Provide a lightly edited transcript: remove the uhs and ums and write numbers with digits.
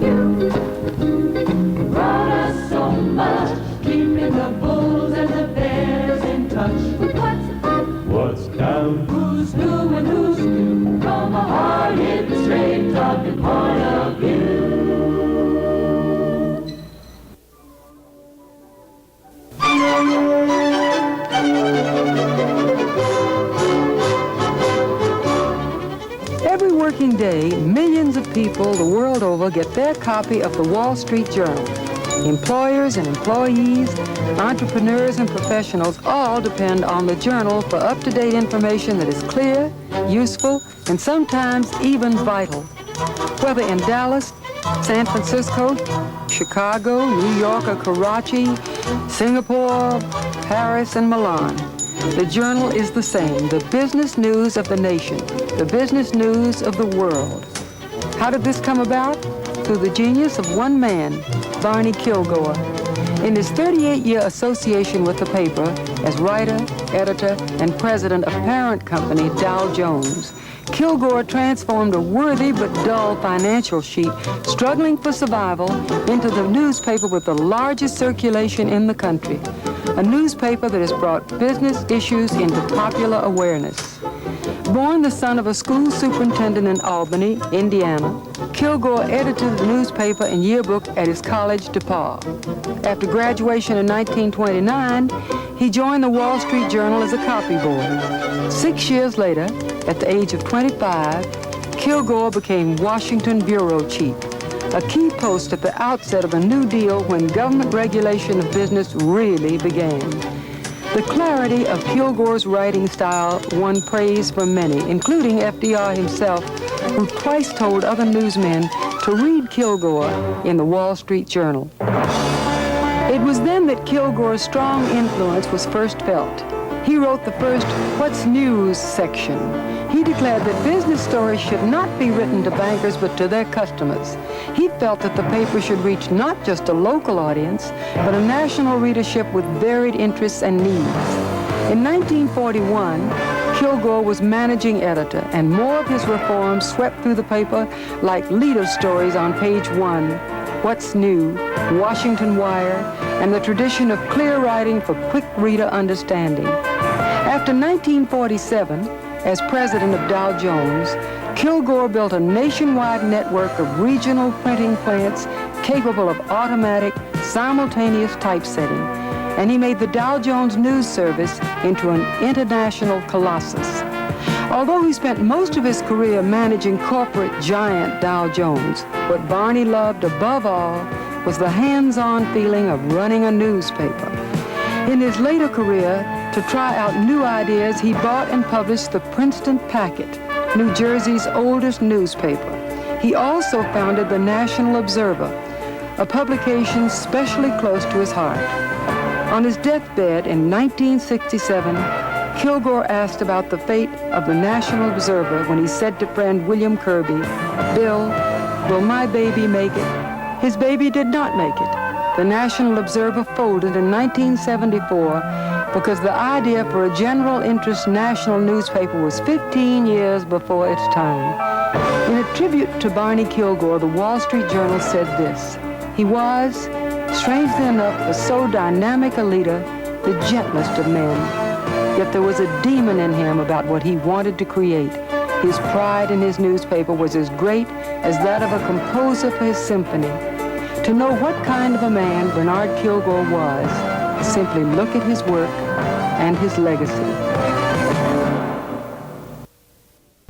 You brought us so much, keeping the bulls and the bears in touch. What's up? What's down? Who's who and who's new? From a hard-hitting, straight-talking point of view. Every working day, millions of people the world over get their copy of the Wall Street Journal. Employers and employees, entrepreneurs and professionals all depend on the Journal for up-to-date information that is clear, useful, and sometimes even vital. Whether in Dallas, San Francisco, Chicago, New York, or Karachi, Singapore, Paris, and Milan, the Journal is the same, the business news of the nation, the business news of the world. How did this come about? Through the genius of one man, Barney Kilgore. In his 38-year association with the paper as writer, editor, and president of parent company Dow Jones, Kilgore transformed a worthy but dull financial sheet struggling for survival into the newspaper with the largest circulation in the country, a newspaper that has brought business issues into popular awareness. Born the son of a school superintendent in Albany, Indiana, Kilgore edited the newspaper and yearbook at his college, DePauw. After graduation in 1929, he joined the Wall Street Journal as a copy boy. 6 years later, at the age of 25, Kilgore became Washington bureau chief, a key post at the outset of a new deal when government regulation of business really began. The clarity of Kilgore's writing style won praise from many, including FDR himself, who twice told other newsmen to read Kilgore in the Wall Street Journal. It was then that Kilgore's strong influence was first felt. He wrote the first What's News section. He declared that business stories should not be written to bankers but to their customers. He felt that the paper should reach not just a local audience, but a national readership with varied interests and needs. In 1941, Kilgore was managing editor, and more of his reforms swept through the paper like leader stories on page 1, What's New, Washington Wire, and the tradition of clear writing for quick reader understanding. After 1947, as president of Dow Jones, Kilgore built a nationwide network of regional printing plants capable of automatic, simultaneous typesetting, and he made the Dow Jones News Service into an international colossus. Although he spent most of his career managing corporate giant Dow Jones, what Barney loved above all was the hands-on feeling of running a newspaper. In his later career, to try out new ideas, he bought and published the Princeton Packet, New Jersey's oldest newspaper. He also founded the National Observer, a publication specially close to his heart. On his deathbed in 1967, Kilgore asked about the fate of the National Observer when he said to friend William Kirby, "Bill, will my baby make it?" His baby did not make it. The National Observer folded in 1974 because the idea for a general interest national newspaper was 15 years before its time. In a tribute to Barney Kilgore, the Wall Street Journal said this: "He was, strangely enough, for so dynamic a leader, the gentlest of men. Yet there was a demon in him about what he wanted to create. His pride in his newspaper was as great as that of a composer for his symphony. To know what kind of a man Bernard Kilgore was, simply look at his work and his legacy."